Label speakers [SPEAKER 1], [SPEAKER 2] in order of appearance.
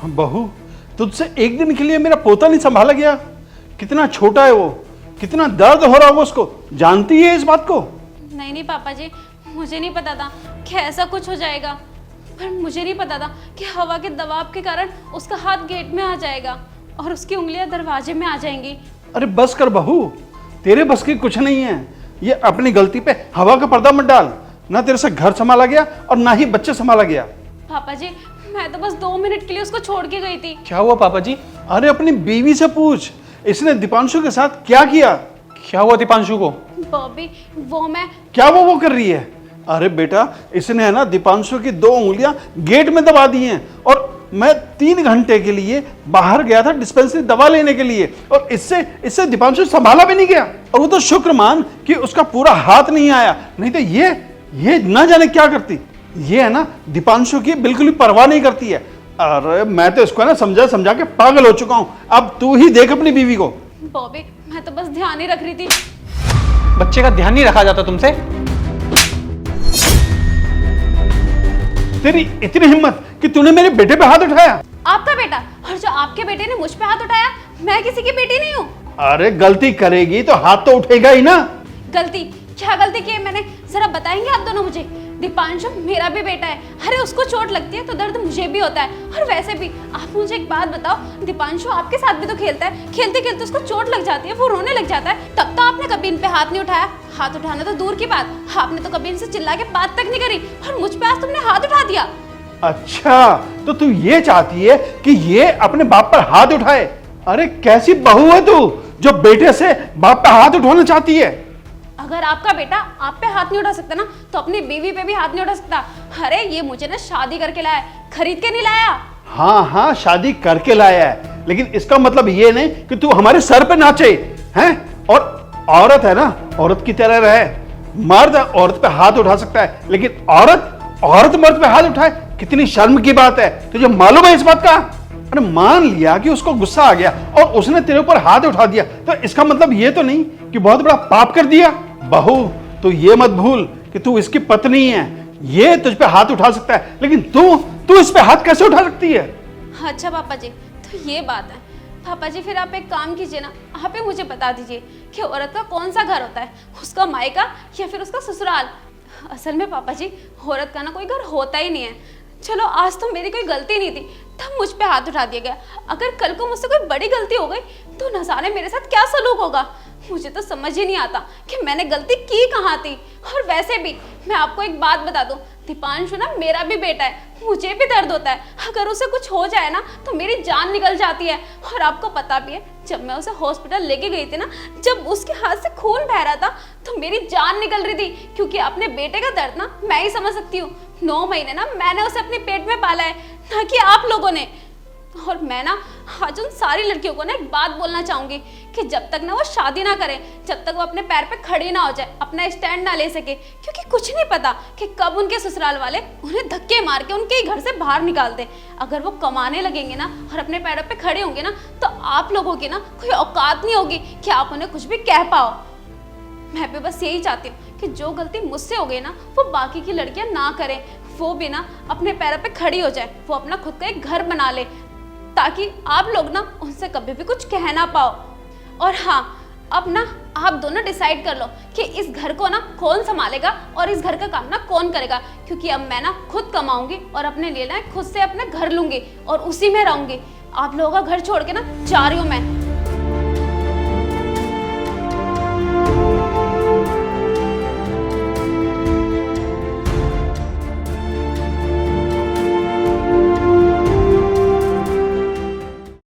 [SPEAKER 1] बहू, तुझसे एक दिन के लिए मेरा पोता नहीं संभाला गया। कितना छोटा है वो, कितना दर्द हो रहा होगा उसको, जानती है इस बात को?
[SPEAKER 2] नहीं पापा जी, मुझे नहीं पता था कि ऐसा कुछ हो जाएगा। पर मुझे नहीं पता था कि हवा के दबाव के कारण उसका हाथ गेट में आ जाएगा और उसकी उंगलियां दरवाजे में आ जाएंगी।
[SPEAKER 1] अरे बस कर बहू, तेरे बस की कुछ नहीं है। ये अपनी गलती पे हवा का पर्दा मत डाल। ना तेरे से घर संभाला गया और ना ही बच्चे संभाला गया।
[SPEAKER 2] पापा जी, मैं तो बस 2 मिनट के लिए उसको छोड़ के गई थी।
[SPEAKER 3] क्या हुआ पापा जी?
[SPEAKER 1] अरे अपनी बीवी से पूछ, इसने दीपांशु के साथ क्या किया?
[SPEAKER 3] क्या हुआ दीपांशु को?
[SPEAKER 2] बॉबी, वो मैं
[SPEAKER 1] क्या वो कर रही है? अरे बेटा, इसने है ना दीपांशु की 2 उंगलियां गेट में दबा दी हैं और मैं 3 घंटे के लिए बाहर गया था डिस्पेंसरी दवा लेने के लिए और इससे दीपांशु संभाला भी नहीं गया। और वो तो शुक्र मान कि उसका पूरा हाथ नहीं आया, नहीं तो ये ना जाने क्या करती। ये है ना दीपांशु की बिल्कुल भी परवाह नहीं करती है। अरे मैं तो इसको है ना समझा के पागल हो चुका हूं। अब तू ही देख अपनी बीवी को।
[SPEAKER 2] बॉबी, मैं तो बस ध्यान ही रख रही थी।
[SPEAKER 3] बच्चे का ध्यान नहीं रखा जाता तुमसे?
[SPEAKER 1] तेरी इतनी हिम्मत कि तूने मेरे बेटे पे हाथ उठाया?
[SPEAKER 2] आपका बेटा? और जो आपके बेटे ने मुझ पे हाथ उठाया, मैं किसी की बेटी नहीं हूँ।
[SPEAKER 1] अरे गलती करेगी तो हाथ तो उठेगा ही ना।
[SPEAKER 2] गलती? क्या गलती की है मैंने, जरा बताएंगे आप दोनों मुझे? दीपांशु मेरा भी बेटा है। अरे उसको चोट लगती है तो दर्द मुझे भी होता है। और वैसे भी आप मुझे एक बात बताओ, दीपांशु आपके साथ भी तो खेलता है, खेलते खेलते उसको चोट लग जाती है, वो रोने लग जाता है, तब तो आपने कभी इन पे हाथ नहीं उठाया। हाथ उठाना तो दूर की बात, आपने तो कभी इनसे चिल्ला के बात तक नहीं करी और मुझ पे आज तुमने हाथ उठा दिया।
[SPEAKER 1] अच्छा, तो तू ये चाहती है कि ये अपने बाप पर हाथ उठाए? अरे कैसी बहू है तू जो बेटे से बाप पे हाथ उठाना चाहती है?
[SPEAKER 2] अगर आपका बेटा आप पे हाथ नहीं उठा सकता ना, तो अपनी बीवी पे भी हाथ नहीं उठा सकता। अरे ये मुझे ना शादी करके लाया, खरीद के नहीं लाया।
[SPEAKER 1] हाँ, शादी करके लाया है, लेकिन इसका मतलब ये नहीं कि तू हमारे सर पे नाचे हैं। और औरत है ना, औरत की तरह रहे। मर्द औरत पे हाथ उठा सकता है, लेकिन औरत मर्द पे हाथ उठाए, कितनी शर्म की बात है। तुझे मालूम है इस बात का? अरे मान लिया कि उसको गुस्सा आ गया और उसने तेरे ऊपर हाथ उठा दिया, तो इसका मतलब ये तो नहीं कि बहुत बड़ा पाप कर दिया। बहू, तो ये मत भूल कि तू इसकी पत्नी है। ये तुझ पे हाथ उठा सकता है, लेकिन तू इस पे हाथ कैसे उठा सकती है?
[SPEAKER 2] अच्छा पापा जी, तो ये बात है। पापा जी, फिर आप एक काम कीजिए ना, आप ही मुझे बता दीजिए कि औरत का कौन सा घर होता है, उसका मायका या फिर उसका ससुराल? असल में पापा जी, औरत का ना कोई घर होता ही नहीं है। चलो आज तो मेरी कोई गलती नहीं थी, तब मुझ पे हाथ उठा दिया गया। अगर कल को मुझसे कोई बड़ी गलती हो गई तो न जाने मेरे साथ क्या सलूक होगा। मुझे तो समझ ही नहीं आता कि मैंने गलती की कहाँ थी। और वैसे भी मैं आपको एक बात बता दूं, दीपांशु ना मेरा भी बेटा है, मुझे भी दर्द होता है। अगर उसे कुछ हो जाए ना तो मेरी जान निकल जाती है। और आपको पता भी है, जब मैं उसे हॉस्पिटल लेके गई थी ना, जब उसके हाथ से खून बह रहा था तो मेरी जान निकल रही थी, क्योंकि अपने बेटे का दर्द ना मैं ही समझ सकती हूँ। 9 महीने ना मैंने उसे अपने पेट में पाला है, ना कि आप लोगों ने। और मैं ना आज उन सारी लड़कियों को ना एक बात बोलना चाहूंगी कि जब तक ना वो शादी ना करे, जब तक वो अपने पैर पे खड़ी ना हो जाए, अपना स्टैंड ना ले सके, क्योंकि कुछ नहीं पता कि कब उनके ससुराल वाले उन्हें धक्के मार के उनके घर से बाहर निकाल दे। अगर वो कमाने लगेंगे ना और अपने पैरों पे खड़े होंगे ना, तो आप लोगों की ना कोई औकात नहीं होगी कि आप उन्हें कुछ भी कह पाओ। मैं भी बस यही चाहती हूँ कि जो गलती मुझसे हो गई ना, वो बाकी की लड़कियां ना करें। वो भी ना अपने पैरों पे खड़ी हो जाए, वो अपना खुद का एक घर बना ले, ताकि आप लोग ना उनसे कभी भी कुछ कह ना पाओ। और हाँ, अब ना आप दोनों डिसाइड कर लो कि इस घर को ना कौन संभालेगा और इस घर का काम ना कौन करेगा, क्योंकि अब मैं ना खुद कमाऊंगी और अपने लिए ना खुद से अपना घर लूंगी और उसी में रहूंगी। आप लोगों का घर छोड़ के ना जा रही हूँ मैं।